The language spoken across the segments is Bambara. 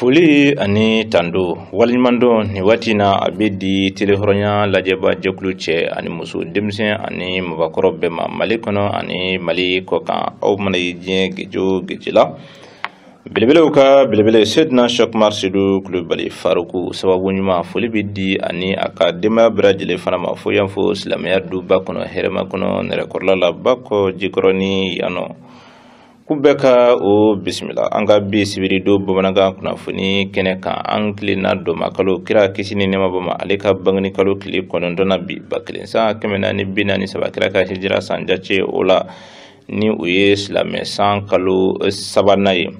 Fuli ani tando walimando ni watina abedi telehoronya lajeba jekluche ani musu demse ani mabakoro bema malikono ani mali koka au manayije gejo gejila bilebele uka bilebele sedna shok marsidu klubali faruku sababu nyuma fuli bidi ani akadema brajile fana mafoyan fo islamiyar du bakono herema kono nerekorla la bako jikroni yano kubeka o bismillah anga bi sibiri do bomanaga kuna funi keneka ankli na do makalo kira kisini nema boma aleka bangni kalo kili konondona bi baklinsa kemena ni binani sabakira ka hijra sanjache ola ni uye islame san kalo sabanayi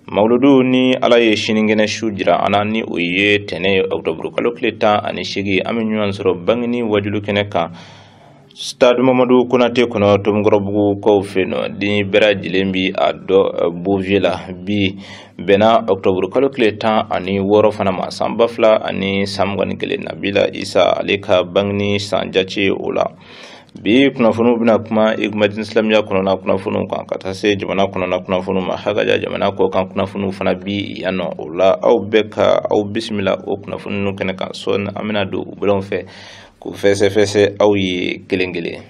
mauludu ni alaye shiningene shujira ana ni uye tene oktobru kalo kleta ani shigi aminyuan soro bangni wajulu keneka Stade Mamadou Konate kono tumgorobu ko feno di bera jilembi ado buvila bi bena octobre kalo kleta ani woro fana ma sambafla ani samgani kele nabila isa aleka bangni sanjachi ola bi kuna funu bina kuma igmadin islamia kono na kuna funu kan katase jamana kono na kuna funu ma hagaja jamana ko kan kuna funu fana bi yano ola au beka au bismillah o kuna funu kene kan son amina do bulon fe ku fese au yi kelengele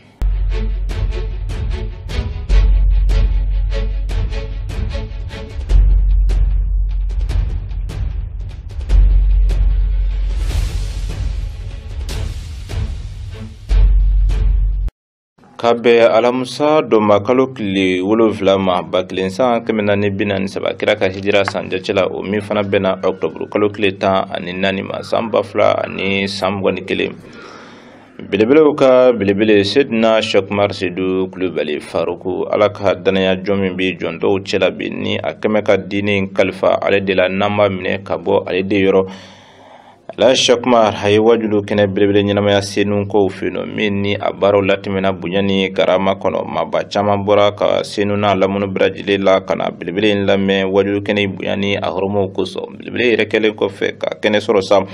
kabe alamusa do makalo kili wolo vlama baklensa kemena ni binani sabakira ka hijra sanjachela o mi fana bena octobre kalo kleta ani nani ma samba fla ani samwani kele bilebele uka bilebele sedna shok marsidu klubali faruku alaka danaya jomi bi jondo chela bi ni akemeka dini kalfa ale de la namba mine kabo ale de yoro la shokmar hay wajulu kene bilebele nyinama ya senu ko fino minni abaro latimena bunyani karama kono maba chama bora ka senu na lamunu brajile la kana bilebele lame wajulu kene bunyani ahromo kuso bilebele rekele ko fe ka kene soro sam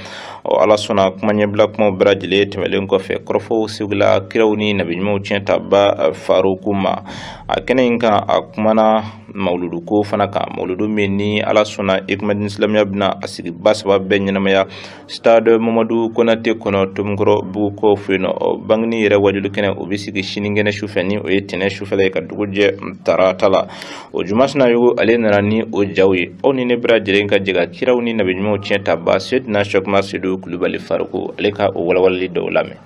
o ala sona kumanye black mo brajile temelen ko fe krofo sigla kirawni nabijmo chenta ba farukuma akene inka akumana mauludu ko fanaka mauludu minni ala sona ikmadin islamia bna asigi basba benyinama ya Stade Mamadou Konate kono tumgoro buko fino bangni yere wajulu kene obisigi shiningene shufeni o yetene shufele ka duguje taratala o jumasna yugo alena ni o jawi oni ne brajire nga jiga kirawni nabijmo chenta ba na shok masidu klubali faruku aleka o walawali do lame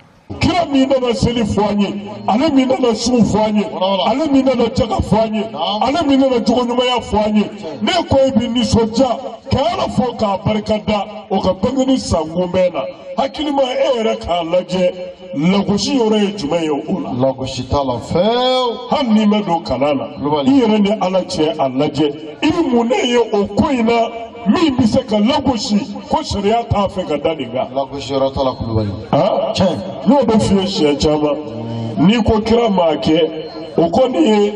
kira mina na seli fwanye ale mina na su fwanye ale mina na chaka fwanye ale mina na jugonyuma ya fwanye ne ko ibi ni soja kala foka barkada o ka bangani sangumena hakili ma era ka laje lagoshi yore jumayo ula lagoshi tala feo hanni ma do kanana ire ne alaje alaje ibi muneye okoina mi biseka lagoshi ko sharia ta afeka daninga lagoshi rata la kulubali no do fiye shi chama ni ko kira make o ko ni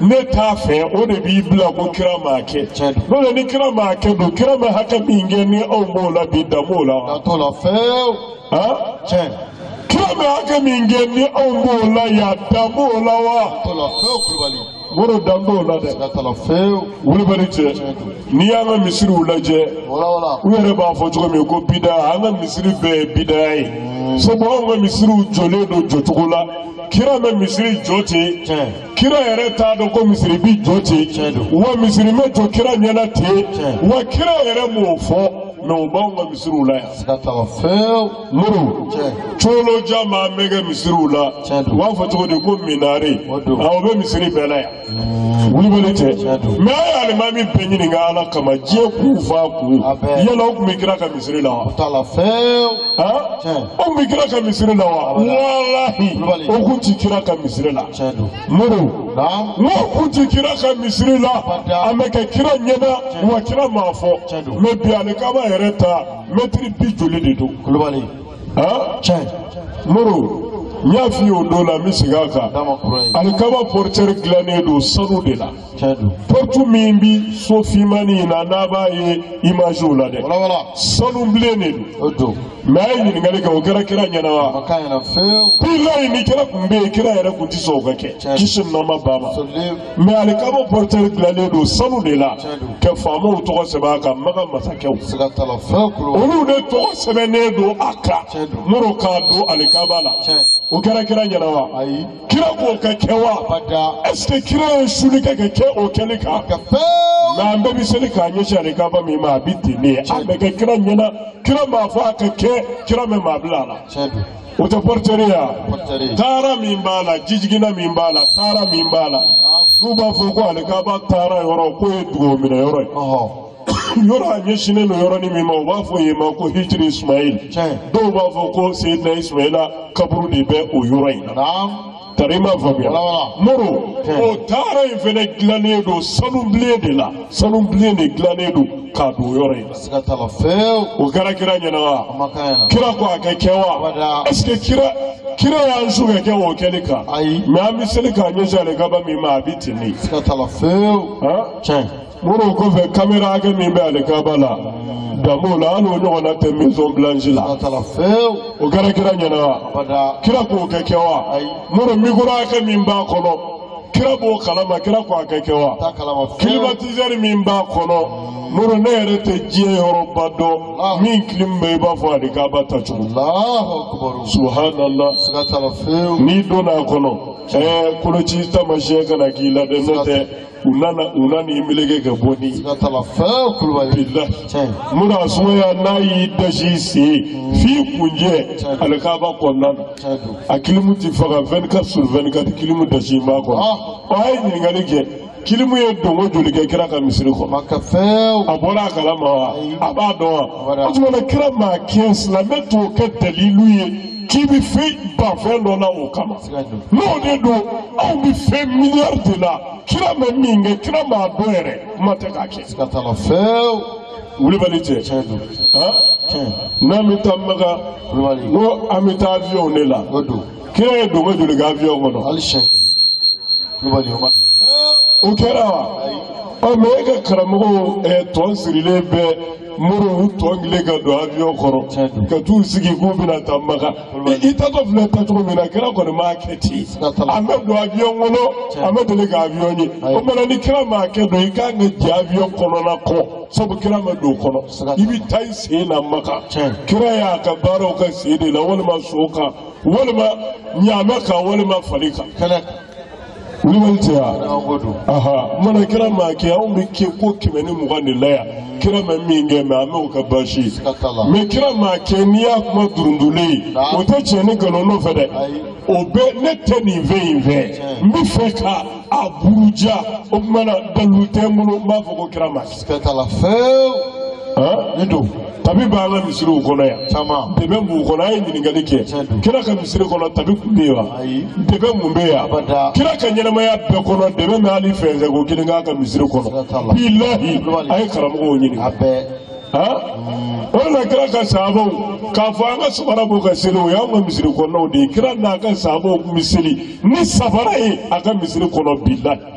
ne ta fe o de bi bla ko kira make no ni kira make do kira ma haka binge ni o mola bi da mola to la fe kira ma haka binge ni o mola ya da mola wa to la fe kulubali moro dango la de la tala feu wuli bari che ni anga misiri ulaje wala uyere ba fo jogo me ko bida anga misiri be bidai so bo anga misiri jole do jotugula kira me misiri jote kira yere ta do ko misiri bi jote wa misiri me to kira nyana te wa kira yere mo fo no bonga misirula skata feu muru cholo jama mega misirula wa foto de ko minare awo be misiri bela ya wuli belete me ya mami penyini ngala kama je ku fa ku yela ku mikira ka misirila tala feu o mikira ka misirila wallahi o ku tikira ka misirila muru no ku tikira ka misirila ameka kira nyena wa kira mafo me biale kama reta metri bijoli de do globally moro nyafi o dola misigaka alikaba porter glané do sanu de la portu mimbi sofi mani na naba ye image la de sanu blene do mais ni ngali ka o gara kira nyana wa makaya na feu billahi ni kira kumbe kira yɛrɛ kun ti sɔn o ka kɛ kisi nama ba ma mais alikaba porteur dilannen don sanu de la ka faamaw tɔgɔ sɛbɛn a kan maga masakɛw olu de tɔgɔ sɛbɛnnen don a kan muru k'a don alikaba la o kɛra kira ɲɛna wa kira k'o ka kɛ wa est-ce que kira ye suli kɛ ka kɛ o kɛli kan mais an bɛɛ bi seli k'a ɲɛsin alikaba min ma a bi ten ne a bɛ kɛ kira ɲɛna kira m'a fɔ a ka kɛ kira mɛ maa bila a la o tɛ porteurs taara min b'a la jijigina min b'a la taara min b'a la n'u b'a fɔ ko alikaba taara yɔrɔ k'o ye dugawu minɛ yɔrɔ ye yɔrɔ a ɲɛsinnen don yɔrɔnin min ma u b'a fɔ yen ma ko hijiri ismail dɔw b'a fɔ ko seyidina ismaila kaburu de bɛ o yɔrɔ in na tari ma faamuya moro o taara in fɛnɛ dilannen don sanu bilen de la sanu bilen de dilannen don k'a don o yɔrɔ in na o kɛra kira ɲɛna wa kira ko a ka kɛ wa est-ce que kira y'an su ka kɛ o kɛli kan mais an bɛ seli k'a ɲɛsin alikaba min ma a bɛ ten ne moro kɔfɛ kamera hakɛ min bɛ alikaba la danbo la hali o ɲɔgɔnna tɛ maison blanche la o kɛra kira ɲɛna wa kira k'o kɛ kɛ wa moro micro hakɛ min b'a kɔnɔ kira b'o kalama kira ko a kɛ kɛ wa climatiseur min b'a kɔnɔ moro ne yɛrɛ tɛ diɲɛ yɔrɔba dɔn min clim bɛ i b'a fɔ alikaba tacogo subhanallah n'i donna a kɔnɔ koloci tamasiyɛn kana k'i la dɛ n'o tɛ u nana ni meleke ka bɔ ni mura sumaya n'a y'i dasi sen f'i kunjɛ alikaba kɔnɔna na a kilimu ti faga 24/24 kilimu dasi b'a kɔnɔ a ye ɲininkali kɛ kilimu ye dongo joli kɛ kira ka misiri kɔnɔ a bɔra a kalama wa a b'a dɔn wa o tuma na kira maa kɛ silamɛ t'o kɛ dalilu ye k'i bɛ fɛn ban fɛn dɔ la o kama n'o de don anw bɛ fɛn miliyari de la kira ma min kɛ kira m'a dɔn yɛrɛ kuma tɛ k'a kɛ wulibali cɛ n'an bɛ taa Maka n'o an bɛ taa avion de la kira ye dongo joli kɛ avion kɔnɔ o kɛra wa mais e ka karamɔgɔw tɔn sirilen bɛ muru tɔn kelen ka don avion kɔrɔ ka t'u sigi k'u bɛna taa Maka i tatɔ filɛ tacogo min na kira kɔni m'a kɛ ten an bɛ don avion kɔnɔ an bɛ deli ka avion ye o mana ni kira m'a kɛ don i kan ka jɛ avion kɔnɔna kɔ sabu kira ma don o kɔnɔ i bɛ taa i sen na Maka kira y'a ka baaraw ka sen de la walima so kan walima ɲaamɛ kan walima fali kan wulibali tɛ wa mana kira maa kɛ anw bɛ kɛ ko 120 de la yan kira ma min kɛ mais an b'o ka baasi mais kira maa kɛ n'i y'a kuma durundulen ye o tɛ tiɲɛ ni nkalon fɛ dɛ o bɛ ne tɛ nin fɛn in fɛ n bɛ fɛ ka a buruja o tuma na dalilu tɛ n bolo n b'a fɔ ko kira maa ne don tabi b'an ka misiriw kɔnɔ yan dɛmɛ b'u kɔnɔ a ye ɲininkali kɛ kira ka misiri kɔnɔ tabi kun bɛ yen wa dɛmɛ mun bɛ yan kira ka ɲɛnamaya bɛɛ kɔnɔ dɛmɛ bɛ hali fɛnsɛ ko kelen k'a ka misiri kɔnɔ bilahi a ye karamɔgɔw ɲininka o de la kira ka sahabaw k'a fɔ an ka sabara b'u ka seli o y'an ka misiri kɔnɔnaw de ye kira n'a ka sahabaw kun bɛ seli ni sabara ye a ka misiri kɔnɔ bilahi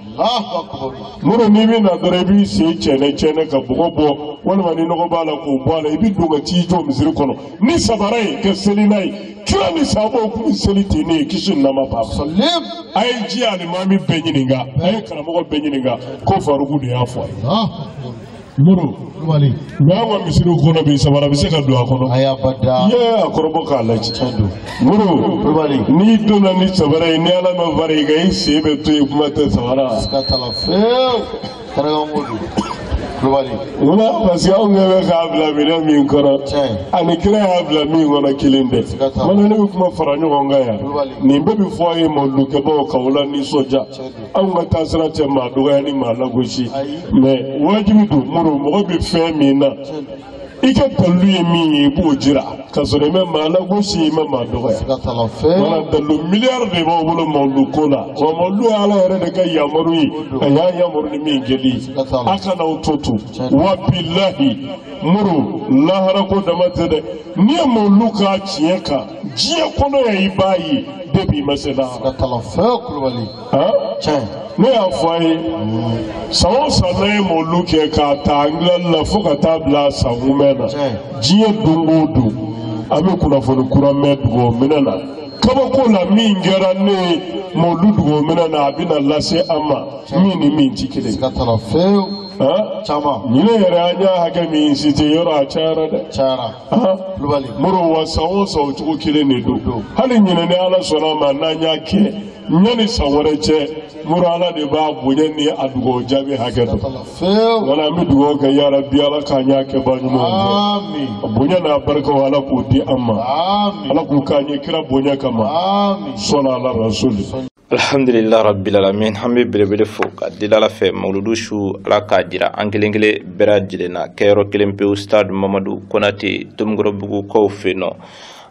muru n'i bɛ na dɔrɔn i b'i sen cɛnɛ ka bɔgɔ bɔ walima ni nɔgɔ b'a la k'o bɔ a la i bɛ don ka t'i jɔ misiri kɔnɔ ni sabara ye ka seli n'a ye kira ni sahabaw kun bɛ seli ten ne ye kisi ni nɛɛma b'a ma a ye ji alimami bɛɛ ɲininka a ye karamɔgɔ bɛɛ ɲininka ko faruku de y'a fɔ a ye muru mais an ka misiri kɔnɔ bi sabara bɛ se ka don a kɔnɔ i ye a kɔrɔbɔ k'a lajɛ muru n'i donna ni sabara ye ni ala ma fara i kan i sen bɛ to yen kuma tɛ sabara wala parce que anw ɲɛ bɛ k'a bila minɛn min kɔnɔ ani kira y'a bila min kɔnɔ kelen tɛ mana ne bɛ kuma fara ɲɔgɔn kan yan nin bɛɛ bɛ fɔ a ye mawulukɛbaw ka o la nisɔndiya anw ka taasira tɛ maa dɔgɔya ni maa lagosi mais wajibi don muru mɔgɔ bɛ fɛn min na i ka dalilu ye min ye i b'o jira ka sɔrɔ i ma maa lagosi i ma maa dɔgɔya wala dalilu miliyari de b'aw bolo mawulu ko la wa mawulu ye ala yɛrɛ de ka yamaru ye a y'a yamaru ni min kɛli a kana o to to wa bilahi muru lahara ko dama tɛ dɛ n'i ye mawulu k'a tiɲɛ kan diɲɛ kɔnɔ yan i b'a ye depi i ma se lahara ne y'a fɔ a ye san o san n'a ye mawulu kɛ k'a ta angilɛri la fo ka taa bila san kunbɛn na diɲɛ don o don an bɛ kunnafoni kura mɛn dugu o minɛ na kabako la min kɛra ne mawludu o mina na a bɛna lase an ma min ni min ti kelen ka tala fewu caman ɲinɛ yɛrɛ an y'a hakɛ min cité yɔrɔ a cayara dɛ cayara muru wa san o san o cogo kelen de don hali ɲinɛ ni ala sɔnna ma n'an y'a kɛ ɲani san wɛrɛ cɛ muru ala de b'a bonya ni a dugawu jaabi hakɛ dɔn wala an bɛ dugawu kɛ ya Rabbi ala k'an y'a kɛ ba ɲumanw a bonya n'a barikaw ala k'o di an ma ala k'u k'an ye kira bonya kama sɔnna ala rasuli. Alhamdulillah rabbil alamin hambe belebele fo ka dilala fe mawludu shu ala ka jira an kelen kelen bera jilena kero kelen pe ustad Mamadou Konate tumgoro bugu ko feno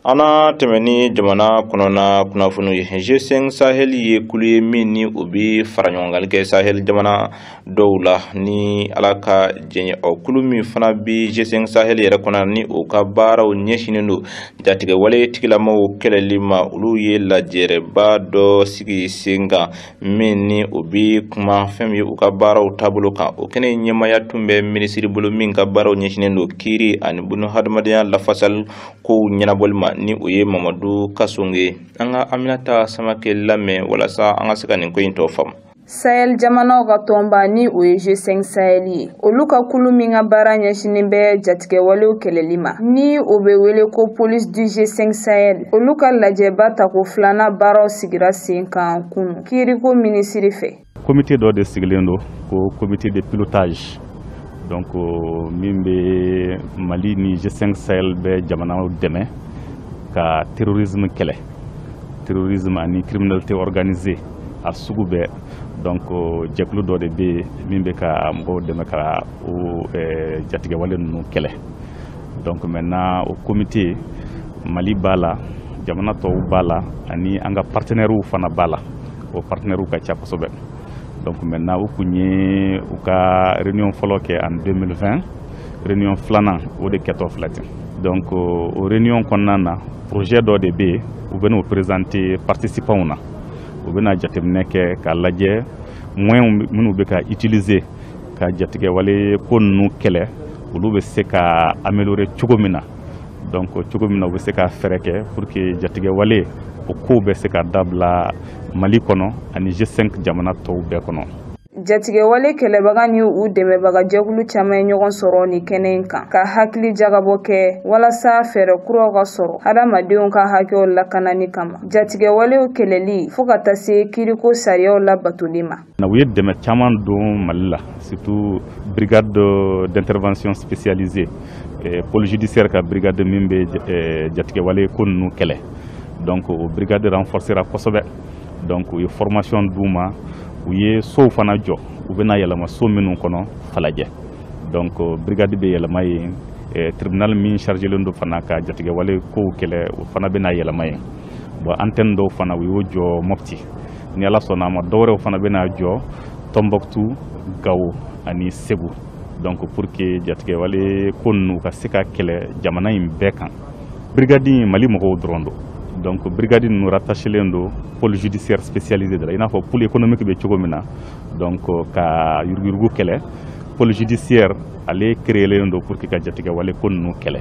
ana temeni jamana kunona kunafunu G5 Sahel ye kuluye min ni obi faranyongal ke Sahel jamana dowla ni alaka jenye o kulumi fana bi G5 Sahel yere kona ni o ka baraw nyeshinendo jatige wale tikilamo kelelima ulu ye la jere ba do sigi singa min ni obi kuma femi o ka baraw tabulo kan o kene nyema ya tumbe ministry bulu min ka baraw nyeshinendo kiri an bunu hadmadiya la fasal ko nyenabolma ni uye Mamadou Kasonge anga Aminata Samake lame wala sa anga sika nin ko into fam Sahel jamana ga tomba ni uye G5 Sahel oluka kulumi nga bara nyashini be jatige wale kelelima ni ube wele ko police du G5 Sahel oluka lajeba ta ko flana baro sigira sinka kunu kiri ko ministre fe comité do de siglendo ko comité de pilotage donc mimbe Mali ni G5 Sahel be jamana deme ka terrorisme kele terrorisme ani criminalité organisée a sugube donc jeklu do de be mimbe ka mbo de ka o jatige wale no kele donc maintenant au comité Mali bala jamana to bala ani anga partenaire u fana bala o partenaire u ka cha kosobe donc maintenant o kunye o ka réunion foloke en 2020 réunion flana o de keto flatin donc au réunion konana projet do de be ou beno présenter participants na ou bena jatemne ke ka laje moyen munu be ka utiliser ka jatige wale konnu kele ulu be se ka améliorer chugomina donc chugomina be se ka fereke pour que jatige wale o ko be se ka dabla Mali kono ani G5 jamana to be kono jatige wale kelebaga ni u deme baga jegulu chama nyogon soro ni kenenka ka hakli jagabo ke wala sa fere kuro ga soro adama deon ka hakyo la kanani kama jatige wale o keleli fuka tase kiriko sariyo la batulima na wiye deme chama do Malila surtout brigade d'intervention spécialisée pôle judiciaire ka brigade mimbe jatige wale konnu kele donc o brigade renforcera kosobe donc yo formation duma uye so fana jo ubena yalama so minu kono falaje donc brigade be yalama yi tribunal min chargé lendo fana ka jatige wale ko kele fana bena yalama yi bo antenne do fana wi jo mopti ni ala sona ma dowre fana bena jo Tombouctou Gao ani Ségou donc pour que jatige wale konnu ka sika kele jamana im bekan brigade Mali mo drondo donc brigade nous rattaché lendo pôle judiciaire spécialisé de la ina fo pôle économique be chogomina donc ka yurgurgu kele pôle judiciaire aller créer lendo pour que ka jatiga wale konnu kele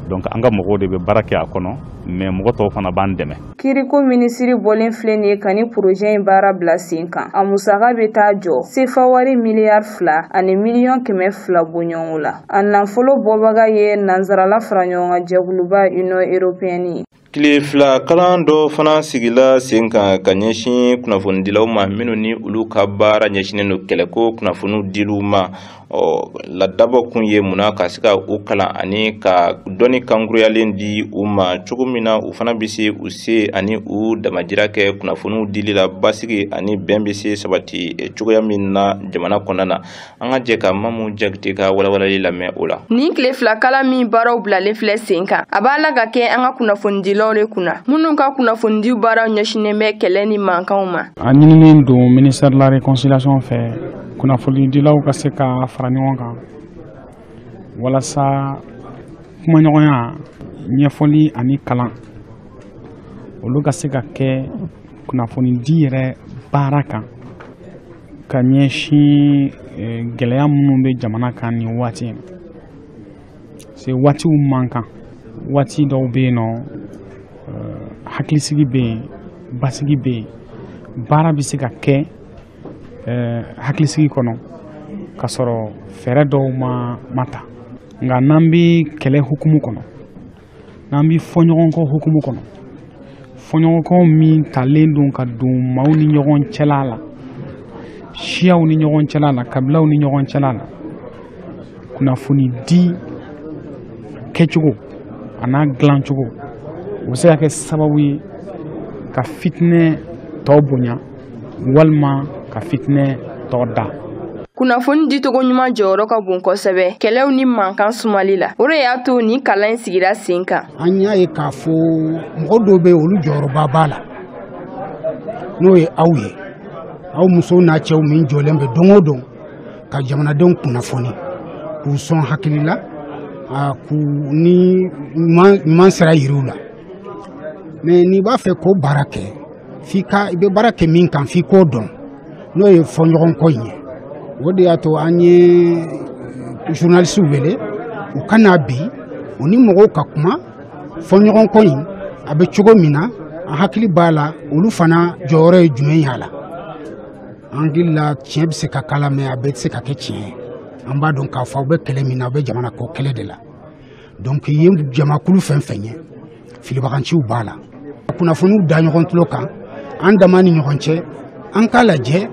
donc anga mogo de be barake akono mais mogo to fana bandeme kiriko ministry bolin fleni kani projet bara blasinka amusaka beta jo sefa wari milliard fla ani million keme fla bonyonula anna folo bobaga ye nanzara la franyonga jaguluba Union européenne kile fila kalan do fana sigila senka ka ɲɛsin kunnafoni dilaw ma minnu ni olu ka baara ɲɛsinen do kɛlɛko kunnafoni dilu ma la dabɔ kun ye munna ka se ka u kalan ani ka dɔnni kankuruyalen di u ma cogo min na u fana bɛ se u se ani u damajira kɛ kunnafoniw dili la basigi ani bɛn bɛ se sabati cogoya min na jamana kɔnɔna na an ka jɛ ka Mamu Jakite ka walawalali lamɛn o la. Ni tile fila kalan min baaraw bilalen filɛ sen kan a b'a la ka kɛ an ka kunnafoni dilaw le kunna minnu ka kunnafoni di baaraw ɲɛsinen bɛ kɛlɛ ni mankanw ma. A ɲininen don ministère de la réconciliation fɛ kunnafoni dilaw ka se ka fara ɲɔgɔn kan walasa kumaɲɔgɔnya ɲɛfɔli ani kalan olu ka se ka kɛ kunnafoni di yɛrɛ baara kan ka ɲɛsin gɛlɛya minnu bɛ jamana kan ni waati in se waatiw man kan waati dɔw bɛ yen nɔ hakilisigi bɛ yen basigi bɛ yen baara bɛ se ka kɛ hakilisigi kɔnɔ ka sɔrɔ fɛɛrɛ dɔw ma ta nka n'an bɛ kɛlɛ hukumu kɔnɔ n'an bɛ fɔɲɔgɔnkɔ hukumu kɔnɔ fɔɲɔgɔnkɔ min talen don ka don maaw ni ɲɔgɔn cɛla la siyaw ni ɲɔgɔn cɛla la kabilaw ni ɲɔgɔn cɛla la kunnafoni di kɛcogo a n'a dilancogo o bɛ se ka kɛ sababu ye ka fitinɛ tɔ bonya walima ka fitinɛ tɔ da. Kunnafoni dicogo ɲuman jɔyɔrɔ ka bon kosɛbɛ kɛlɛw ni mankan sumali la o de y'a to ni kalan in sigira sen kan. An y'a ye k'a fɔ mɔgɔ dɔw bɛ olu jɔyɔrɔba b'a la n'o ye aw ye aw musow n'a cɛw min jɔlen bɛ don o don ka jamanadenw kunnafoni k'u sɔn hakili la k'u ni ɲuman sira yiriw la mais n'i b'a fɛ k'o baara kɛ i bɛ baara kɛ min kan f'i k'o dɔn n'o ye fɔɲɔgɔnkɔ in ye. O de y'a to an ye journaliste wele u ka n'a bi u ni mɔgɔw ka kuma fɔɲɔgɔnkɔ in a bɛ cogo min na an hakili b'a la olu fana jɔyɔrɔ ye jumɛn y'a la an hakili la tiɲɛ bɛ se ka kala mais a bɛɛ tɛ se ka kɛ tiɲɛ ye an b'a dɔn k'a fɔ aw bɛ kɛlɛ min na aw bɛ jamana kɔ kɛlɛ de la donc i ye jamakulu fɛn fɛn ye filibaganciw b'a la kunnafoniw da ɲɔgɔn tulo kan an dama ni ɲɔgɔn cɛ an k'a lajɛ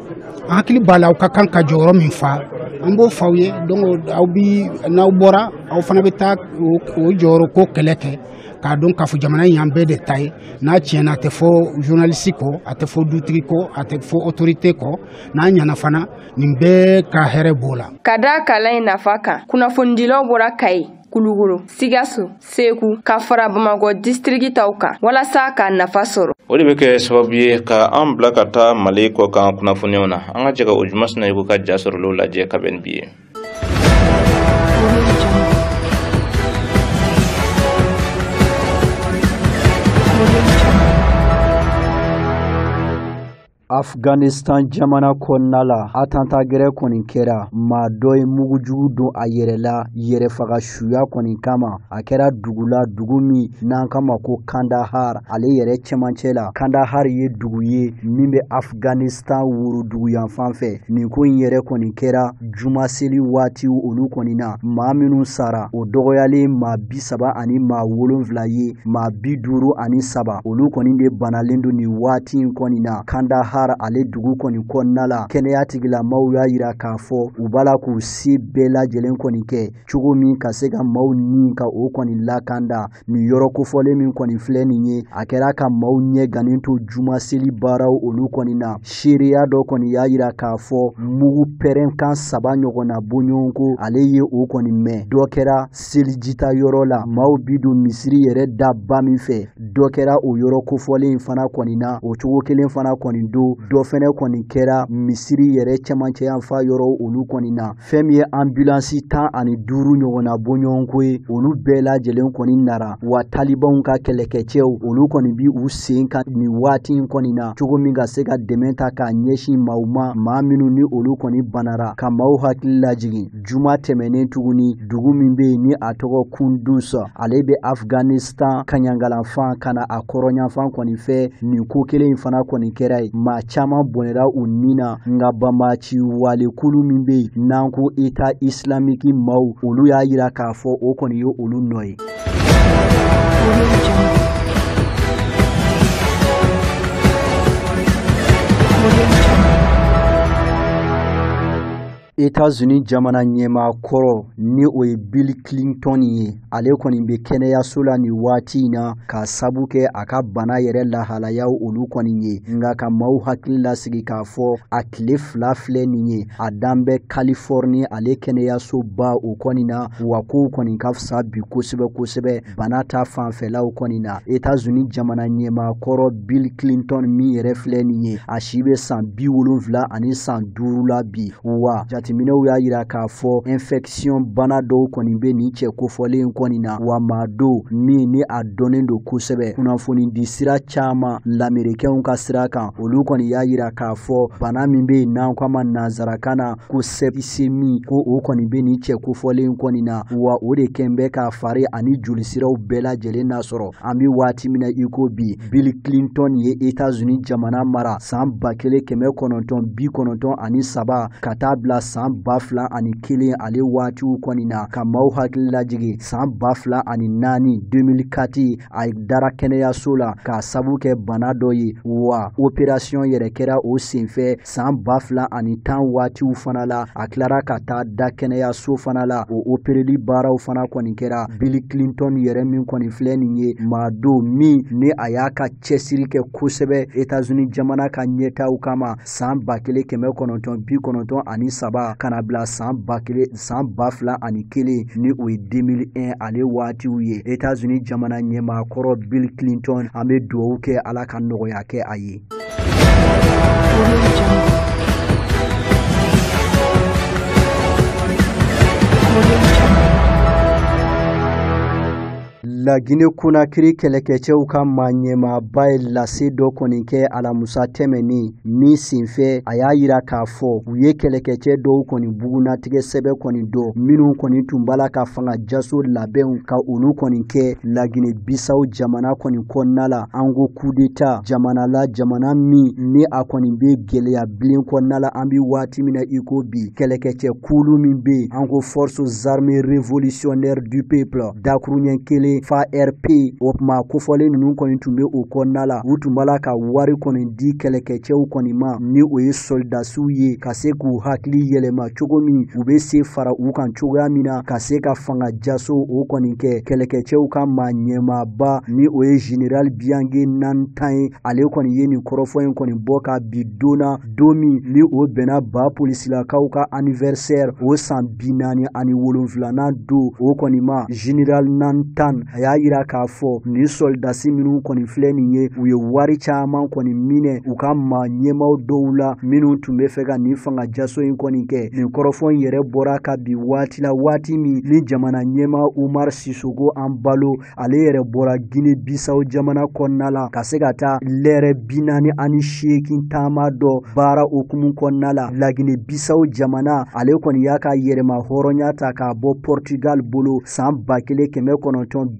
an hakili b'a la aw ka kan ka jɔyɔrɔ min fa an b'o f'aw ye donc aw bi n'aw bɔra aw fana bɛ taa o jɔyɔrɔ ko kɛlɛ kɛ k'a dɔn k'a fɔ jamana in y'an bɛɛ de ta ye n'a tiɲɛna a tɛ fɔ journaliste kɔ a tɛ fɔ dutigi kɔ a tɛ fɔ autorité kɔ n'a ɲɛna fana nin bɛɛ ka hɛrɛ b'o la. Ka da kalan in nafa kan kunnafonidilaw bɔra Kayi Kulukoro, Sikaso, Segu, ka fara Bamakɔ district taw kan walasa ka nafa sɔrɔ. O de bɛ kɛ sababu ye ka an bila ka taa Mali kɔ kan kunnafoniyaw na an ka jɛ ka o jumasina ye ko ka ja sɔrɔ l'o lajɛ ka bɛn bi ye. Afghanistan jamana kɔnɔna la attentat gɛrɛ kɔni kɛra maa dɔ ye mugujugu don a yɛrɛ la yɛrɛfaga suya kɔni kama a kɛra dugu la dugu min n'an kama ko Kandahar ale yɛrɛ cɛmancɛ la Kandahar ye dugu ye min bɛ Afghanistan worodugu yan fan fɛ nin ko in yɛrɛ kɔni kɛra jumaseli waati olu kɔni na maa minnu sara o dɔgɔyalen maa 30 ani maa 7 ye maa 53 olu kɔni de banalen don nin waati in kɔni na Kandahar ale dugu kɔni kɔnɔna la kɛnɛya tigilamaaw y'a yira k'a fɔ u b'a la k'u se bɛɛ lajɛlen kɔni kɛ cogo min ka se ka maaw ni ka o kɔni lakanda nin yɔrɔ kofɔlen min kɔni filɛ nin ye a kɛra ka maaw ɲɛ gannen to jumaseli baaraw olu kɔni na seereya dɔ kɔni y'a yira k'a fɔ mugu pɛrɛnkan 3 ɲɔgɔnna bɔɲɔgɔnko ale ye o kɔni mɛn dɔ kɛra selijita yɔrɔ la maaw bi don misiri yɛrɛ da ba min fɛ dɔ kɛra o yɔrɔ kofɔlen fana kɔni na o cogo kelen fana kɔni do dɔ fɛnɛ kɔni kɛra misiri yɛrɛ cɛmancɛ yan fa yɔrɔ olu kɔni na fɛn min ye ambulance 15 ɲɔgɔnna bɔɲɔgɔnko ye olu bɛɛ lajɛlen kɔni nara wa talibanw ka kɛlɛkɛcɛw olu kɔni bi u sen kan nin waati in kɔni na cogo min ka se ka dɛmɛ ta k'a ɲɛsin maaw ma maa minnu ni olu kɔni banara ka maaw hakili lajigin juma tɛmɛnen tuguni dugu min bɛ yen ni a tɔgɔ Kunduz ale bɛ Afghanistan kaɲangalanfan kana a kɔrɔɲanfan kɔni fɛ nin ko kelen in fana kɔni kɛra ye maa caman bɔnɛra u ni na nka banbaci walekulu min bɛ yen n'an ko État islamique maaw olu y'a yira k'a fɔ o kɔni ye olu nɔ ye. États-Unis jamana ɲɛmaa kɔrɔ ni o ye Bill Clinton ye ale kɔni bɛ kɛnɛyaso la nin waati in na ka sabu kɛ a ka bana yɛrɛ lahalayaw olu kɔni ye nka ka maaw hakili lasigi k'a fɔ a tile 2 filɛ nin ye a dan bɛ Californie ale kɛnɛyasoba o kɔni na wa kow kɔni ka fisa bi kosɛbɛ kosɛbɛ bana ta fanfɛlaw kɔni na États-Unis jamana ɲɛmaa kɔrɔ Bill Clinton min yɛrɛ filɛ nin ye a si bɛ san 70 ani san 5 la bi wa Jateminɛw y'a yira k'a fɔ infection bana dɔw kɔni bɛ nin cɛ kofɔlen kɔni na, wa maa dɔw min ni a dɔnnen don kosɛbɛ kunnafoni di sira caman lamɛrikɛnw ka sira kan, olu kɔni y'a yira k'a fɔ bana min bɛ yen n'an ko a ma nanzarakan na ko septicémie ko o kɔni bɛ nin cɛ kofɔlen kɔni na, wa o de kɛn bɛ k'a fari ani jolisiraw bɛɛ lajɛlen nasɔrɔ. An bɛ waati min na i ko bi, Bill Clinton ye États-Unis jamana mara san 1993 ka taa bila san 2001 ale waatiw kɔni na, ka maaw hakili lajigi san 2004 2004 a dara kɛnɛyaso la k'a sabu kɛ bana dɔ ye, wa opération yɛrɛ kɛra o senfɛ san 2010 waatiw fana la. A tilara ka taa da kɛnɛyaso fana la, o opéreli baaraw fana kɔni kɛra. Bill Clinton yɛrɛ min kɔni filɛ nin ye maa do min ni a y'a ka cɛsiri kɛ kosɛbɛ États-Unis jamana ka ɲɛtaw kama san 1993 kana bila san 2001 ni o ye 2001 ale waatiw ye. États-Unis jamana ɲɛmaakɔrɔ Bill Clinton, an bɛ dugawu kɛ Ala ka nɔgɔya kɛ a ye. La Guinée Conakry kɛlɛkɛcɛw ka maaɲɛmaaba ye lase dɔ kɔni kɛ alamusa tɛmɛnen min senfɛ a y'a yira k'a fɔ u ye kɛlɛkɛcɛ dɔw kɔni bugunatigɛ sɛbɛ kɔni dɔ minnu kɔni tun b'a la ka fanga jaso labɛnw ka olu kɔni kɛ La Guinée Bissau jamana kɔni kɔnɔna la. An ko coup d'état jamana la, jamana min ni a kɔni bɛ gɛlɛya bilen kɔnɔna la. An bɛ waati min na i ko bi, kɛlɛkɛcɛ kulu min bɛ yen, an ko forces armées révolutionnaires du peuple dakuruɲɛ kelen FARP, o kuma kofɔlen ninnu kɔni tun bɛ o kɔnɔna la. U tun b'a la ka wari kɔni di kɛlɛkɛcɛw kɔni ma ni o ye soldasiw ye ka se k'u hakili yɛlɛma cogo min u bɛ se fara u kan cogoya min na ka se ka fanga jaso o kɔni kɛ. Kɛlɛkɛcɛw ka maaɲɛmaaba ni o ye général Biange Nantan ye, ale kɔni ye nin kɔrɔfɔ in kɔni bɔ ka bi don min ni o bɛnna ba polisilakaw ka anniversaire o san 47nan don o kɔni ma. Général Nantan a y'a yira k'a fɔ ni soldasi minnu kɔni filɛ nin ye u ye wari caman kɔni minɛ u ka maa ɲɛmaw dɔw la minnu tun bɛ fɛ ka nin fanga jaso in kɔni kɛ. Nin kɔrɔfɔ in yɛrɛ bɔra ka bi waati la, waati min ni jamana ɲɛma Umar Sisoko an balo ale yɛrɛ bɔra Guinée Bissau jamana kɔnɔna la ka se ka taa lɛrɛ 48 taama dɔ baara okumu kɔnɔna la. La Guinée Bissau jamana ale kɔni y'a ka yɛrɛma hɔrɔnya ta k'a bɔ Portugal bolo san 1974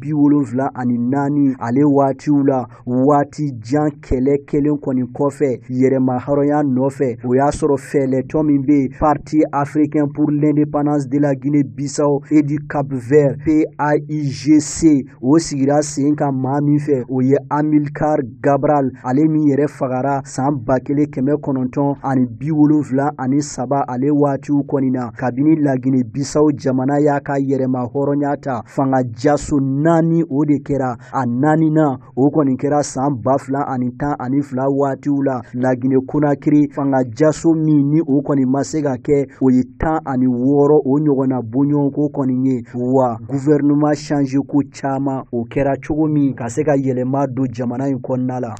ale waatiw la. Waati jan kɛlɛ kelen kɔni kɔfɛ yɛrɛma hɔrɔnya nɔfɛ o y'a sɔrɔ fɛlɛtɔ min bɛ Parti africain pour l'indépendance de la Guinée Bissau et du Cap Vert PAIGC o sigira sen kan maa min fɛ o ye Amilcar Cabral, ale min yɛrɛ fagara san 1973 ale waatiw kɔni na. Kabini La Guinée Bissau jamana y'a ka yɛrɛma hɔrɔnya ta, fanga jaso 4 o de kɛra. A 4nan o kɔni kɛra san 2012 waatiw la. La Guinée Conakry fanga jaso min ni o kɔni ma se ka kɛ o ye 16 o ɲɔgɔnna bɔɲɔgɔnko kɔni ye, wa gouvernement change ko caman o kɛra cogo min ka se ka yɛlɛma don jamana in kɔnɔna la.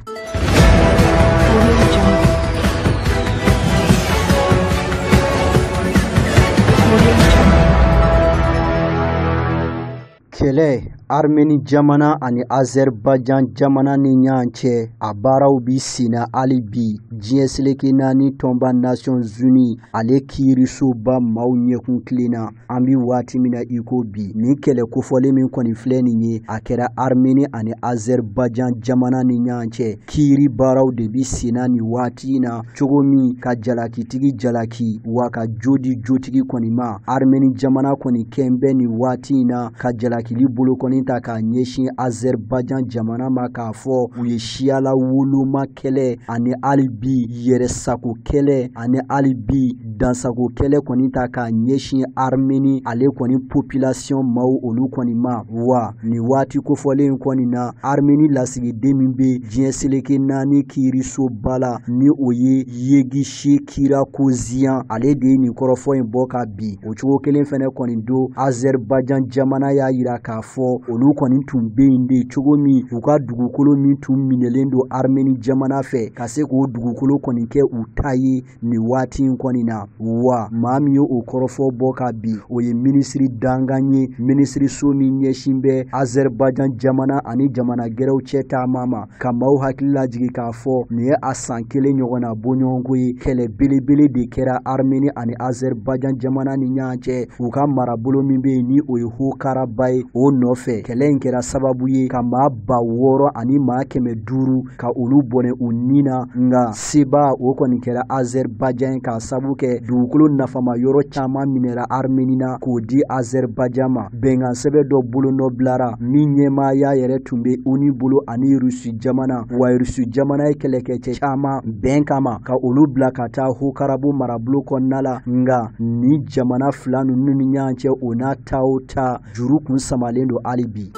Kɛlɛ Armeni jamana ani Azerbaijan jamana ni ɲɔgɔn cɛ a baaraw bi senna hali bi. Diɲɛ seleke 4 tɔnba Nations Unies ale kiirisoba maaw ɲɛkun tilenna. An bi waati min na i ko bi, nin kɛlɛ kofɔlen min kɔni filɛ nin ye a kɛra Armeni ani Azerbaijan jamana ni ɲɔgɔn cɛ. Kiiri baaraw de bi senna nin waati in na cogo min ka jalakitigi jalaki wa ka jodi jotigi kɔni ma. Armeni jamana kɔni kɛn bɛ nin waati in na ka jalakili bolo kɔni ta k'a ɲɛsin Azerbaijan jamana ma k'a fɔ u ye siyala woloma kɛlɛ ani hali bi yɛrɛsago kɛlɛ ani hali bi dansago kɛlɛ kɔni ta k'a ɲɛsin Armeni ale kɔni population maaw olu kɔni ma. Wa nin waati kofɔlen kɔni na Armeni lasigiden min bɛ diɲɛ seleke 4 kiirisoba la ni o ye Yegisi Kira Kozian, ale de ye nin kɔrɔfɔ in bɔ ka bi. O cogo kelen fɛnɛ kɔni don Azerbaijan jamana y'a yira yira k'a fɔ olu kɔni tun bɛ yen de cogo min u ka dugukolo min tun minɛlen don Armeni jamana fɛ ka se k'o dugukolo kɔni kɛ u ta ye nin waati in kɔni na wa maa min ye o kɔrɔfɔ bɔ ka bi o ye minisiri dangan ye minisiri so min ɲɛsin bɛ Azerbaijan jamana ani jamana gɛrɛw cɛ taama ma ka maaw hakili lajigi k'a fɔ nin ye a san kelen ɲɔgɔnna bɔɲɔgɔnko ye kɛlɛ belebele de kɛra Armeni ani Azerbaijan jamana ni ɲɔgɔn cɛ u ka marabolo min bɛ yen ni o ye Haut-Karabakh ye o nɔfɛ kɛlɛ in kɛra sababu ye ka maa 600 ani maa 500 ka olu bɔnɛ u ni na nka seba o kɔni kɛra Azerbaijan ka sababu kɛ dugukolo nafama yɔrɔ caman minɛra Armeni na k'o di Azerbaijan ma bɛnkan sɛbɛn dɔ bolo nɔ bilara min ɲɛmaaya yɛrɛ tun bɛ Uni bolo ani Rusi jamana wa Rusi jamana ye kɛlɛkɛcɛ caman bɛn kama ka olu bila ka taa Haut-Karabakh marabolo kɔnɔna la nka ni jamana fila ninnu ni ɲɔgɔn cɛ o n'a ta o ta juru kun samalen don hali bi.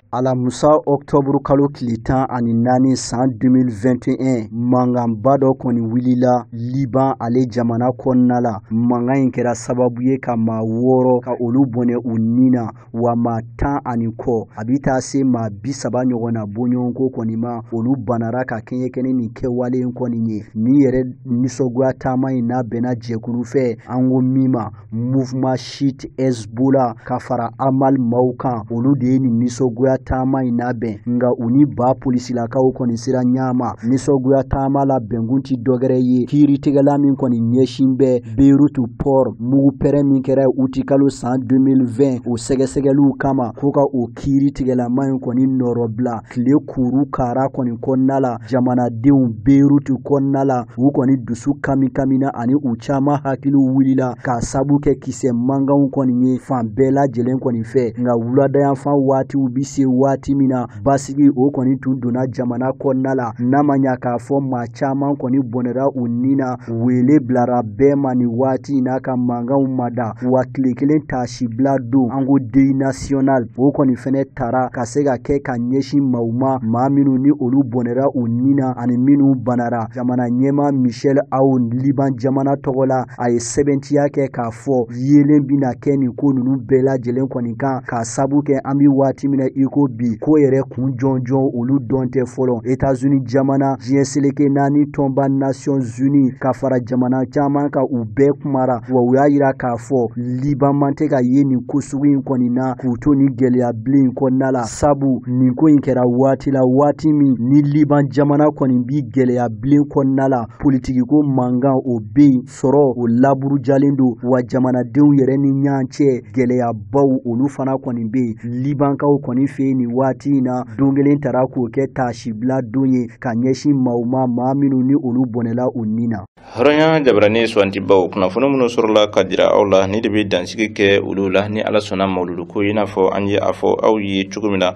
Alamusa Octobre kalo tile 14 san 2021 manganba dɔ kɔni wulila Liban ale jamana kɔnɔna la mangan in kɛra sababu ye ka maa 6 ka olu bɔnɛ u ni na wa maa 10 ani kɔ a bi taa se maa 30 ɲɔgɔnna bɔɲɔgɔnko kɔni ma olu banara ka kɛɲɛ nin kɛwale in kɔni ye ni yɛrɛ nisɔgoya taama in n'a bɛnna jɛkulu fɛ an ko min ma Mouvement Shit Hezbollah ka fara Amal maaw kan olu de ye nin nisɔgoya taama in labɛn nga u ni ba polisilakaw kɔni sira ɲama nisɔgoya taama la bɛnkun ti dɔgɛrɛ ye kiiritigɛla min kɔni ɲɛsin bɛ Beirut port mugu pɛrɛ min kɛra uti kalo san 2020 o sɛgɛsɛgɛliw kama ko ka o kiiritigɛlama in kɔni nɔrɔbila tile kuru kara kɔni kɔnɔna la jamanadenw Beirut kɔnɔna la u kɔni dusu kamikamina ani u caman hakiliw wulila ka sabu kɛ kisɛ mankanw kɔni ye fan bɛɛ lajɛlen kɔni fɛ nga wuladayanfan waatiw bi se waati min na basigi o kɔni tun donna jamana kɔnɔna la n'a ma ɲa k'a fɔ maa caman kɔni bɔnɛra u ni na wele bilara bɛɛ ma ni waati n'a ka mankanw mada wa tile kelen taasibila don an ko deuil national o kɔni fɛnɛ tara ka se ka kɛ ka ɲɛsin maaw ma maa minnu ni olu bɔnɛra u ni na ani minnu banara jamana ɲɛma Michel Aoun Liban jamana tɔgɔ la a ye sɛbɛntiya kɛ k'a fɔ yelen bina kɛ nin ko ninnu bɛɛ lajɛlen kɔni kan ka sabu kɛ an bi waati min na iko bi ko yɛrɛ kun jɔnjɔn olu dɔn tɛ fɔlɔ États-Unis jamana diɲɛ seleke 4 tɔnba Nations Unies ka fara jamana caman ka u bɛɛ kumara wa u y'a yira k'a fɔ Liban man tɛ ka ye nin ko sugu in kɔni na k'u to ni gɛlɛya bilen kɔnɔna la sabu nin ko in kɛra waati la waati min ni Liban jamana kɔni bi gɛlɛya bilen kɔnɔna la politiki ko mankan o bɛ yen sɔrɔ o laburu jalen don wa jamanadenw yɛrɛ ni ɲɔgɔn cɛ gɛlɛyabaw olu fana kɔni bɛ yen Libankaw kɔni fɛ nin waati in na don kelen tara k'o kɛ taasibila don ye ka ɲɛsin maaw ma maa minnu ni olu bɔnɛla u ni na. Hɔrɔnya jabarani suwantibaw kunnafoni minnu sɔrɔla ka dira aw la ni de bɛ dansigi kɛ olu la ni Ala sɔnna mawuludu ko i n'a fɔ an ye a fɔ aw ye cogo min na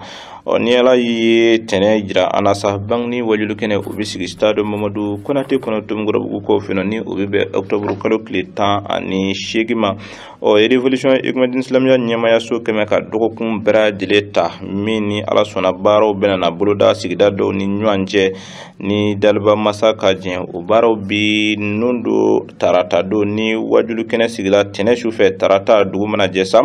ni Ala ye tɛnɛ jira an na sa bangni wajulu kɛnɛ o bɛ sigi stade Mamadu Konate kɔnɔ Tomgɔrɔbugu ko fɛ ni o bɛ bɛn octobre kalo tile 18 ma révolution économique islamique ɲɛmaya so kɛmɛ ka dɔgɔkun bɛɛ lajɛlen ta min ni Ala sɔnna baaraw bɛna na boloda sigida dɔw ni ɲɔgɔn cɛ ni daliba masa ka jɛn o baaraw bi nun do tarata do ni wajulu kɛnɛ sigila tɛnɛ su fɛ tarata dugu mana jɛ sa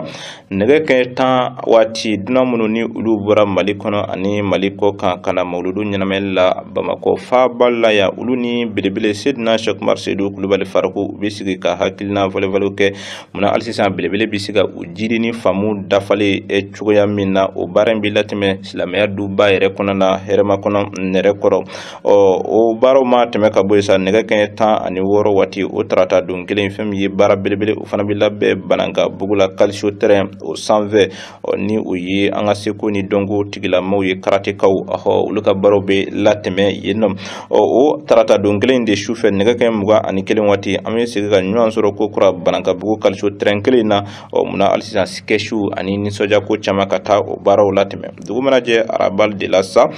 nɛgɛ kɛ 10 waati dunan minnu ni olu bɔra Mali kɔnɔ ani Mali kɔ kan kana mawuludu ɲɛnamɛli la Bamakɔ faaba la ya olu ni belebele Sedina Cheikh Seydou Kulubali Faraku u bɛ sigi ka hakilina fɔlɔfɔlɔ kɛ munna hali sisan belebele bɛ se ka u jiri ni faamu dafalen cogoya min na o baara in bɛ latɛmɛ silamɛya duba yɛrɛ kɔnɔ na hɛrɛma kɔnɔ nɛrɛ kɔrɔ o baaraw ma tɛmɛ ka bɔ yen sa nɛgɛ kɛ 16 waati o tarata don kelen fɛn min ye baara belebele o fana bɛ labɛn Bananga bugu la Calcio terrain o sanfɛ ni o ye an ka seko ni dɔnko tigilamaw ye karatekaw olu ka baaraw bɛ latɛmɛ yen nɔ o tarata don kelen de sufɛ nɛgɛ kɛ 21 waati an bɛ segin ka ɲɔgɔn sɔrɔ ko kura Bananga bugu Calcio terrain kelen na munna hali sisan sketchu ani nisɔndiya ko caman ka taa o baaraw latɛmɛ dugu mana jɛ arabal de la sa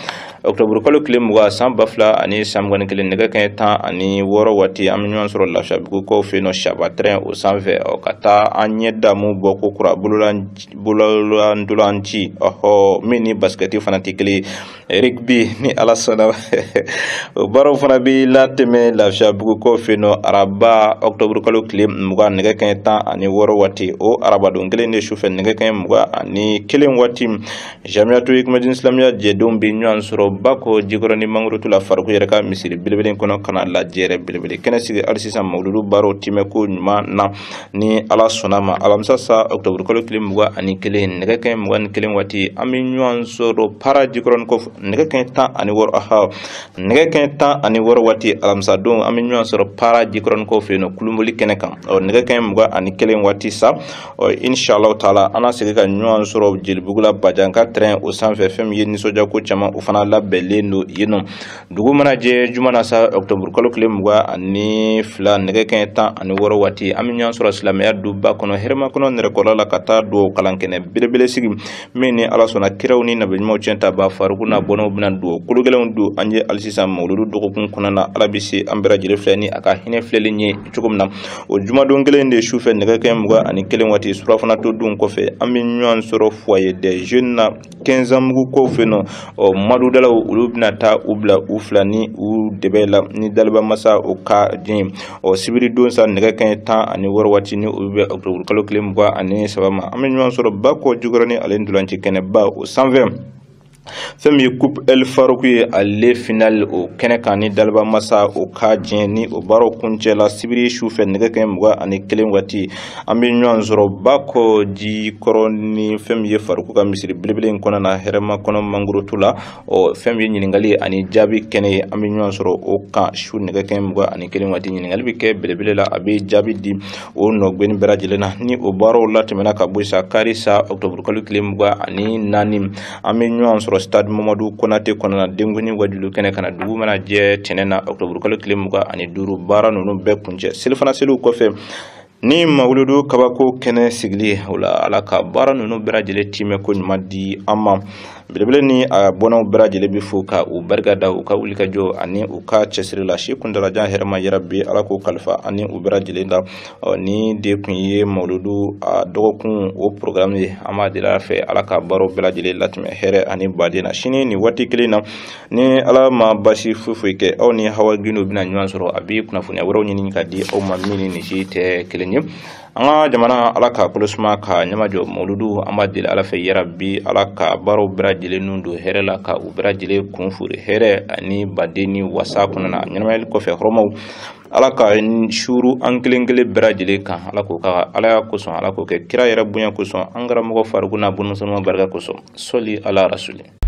octobre kalo kile muga san bafla ani samgani kile nega kan tan ani woro wati am ñon soro la shabu ko fe no shabatren o sanve o kata anye damu boko kura bululan dulanci oho mini basketi fanatikli rugby ni alasana baro fana bi lateme la shabu ko fe no araba octobre kalo kile muga nega kan tan ani woro wati o araba don gele ne shufe nega kan muga ani kilen wati jamiatu ikmadin islamia je dum bi ñon soro bako jigoroni mangrutu la farko yere ka misiri bilbelen kono kana la jere bilbele kene sigi alsisa mawludu baro time ko nyuma na ni ala sonama alamsa sa octobre kolo kilim muga ani kelen nega ken muga ni kelen wati ami ñon soro para jigoron ko nega ken ta ani wor aha nega ken ta ani wor wati alamsa don ami ñon soro para jigoron ko fe no kulumbuli kene kam o nega ken muga ani kelen wati sa o inshallah taala ana sigi ka ñon soro jilbugula bajanka train o sanfe fem yeni soja ko chama o fana la belendo yeno dugu mana je jumana sa octobre kolo kile muga ani fla nege ken tan ani woro wati ami ñan sura islamia du ba kono herma kono nere ko la kata do kalankene bilebele sigi meni ala sona kirawni nabi mo centa ba farukuna bono bina do kulugelen du anje alsisa mawludu dugu kun kunana alabisi ambira jire flani aka hine fleli ni cukumna o juma do ngelende choufe nege ken muga ani kelen wati sura fana to dun ko fe ami ñan sura foyer des jeunes 15 ans mugu ko fe no o madu dala ulubna ta ubla uflani u debela ni dalba masa o ka jim o sibiri don sa nega kan tan ani warwati ni ube octobre kalo klim gwa ani sabama amen ñon soro bako jugorani alen dulanci kene ba o 120 femi coupe el FAROUK ye ale final o kene kani dalba masa o ka jeni o baro kunche la sibiri choufe nega kan muga ani kelen wati ambi ñon soro bako ji koroni femi ye FAROUK ka misiri bilibile kona na herema kono manguru tula o femi ñiningali ani jabi kene ambi ñon soro o ka shu nega kan muga ani kelen wati ñiningali bi ke bilibile la abi jabi di o no gben berajilena ni o baro la temena ka buisa karisa octobre kalo kile muga ani nani ambi ñon soro stade Mamadou Konate konana denguni wajulu kene kana dugu mana je tenena octobre kalo kile muga ani duru bara nunu be kunje silfana selu ko fe ni mawludu kabako kene sigli wala alaka bara nunu berajile time ko nyumadi amma bilebele ni a bono berajile bi fuka u bergada u ka ulika jo ani u ka chesri la shi kundala jan herma yarabbi alako kalfa ani u berajile da ni de kunye mawludu a dogokun o programme ama de la fe alaka baro berajile latme here ani badina shini ni wati kilina ni ala ma bashi fufuike o ni hawa gino bina nyansoro abi kuna funya woro nyini kadi o mamini ni shite kilenye anga jamana alaka kulusma ka nyamajo mawludu amadil ala fe yarabbi alaka baro brajile nundu here la ka ubrajile kunfuri here ani badeni wasa kunana nyamail ko fe hromo alaka shuru anklengele brajile ka alako ka ala kuson alako ke kira yarabbunya kuson angara mo farguna bunu sama barga kuson soli ala rasuli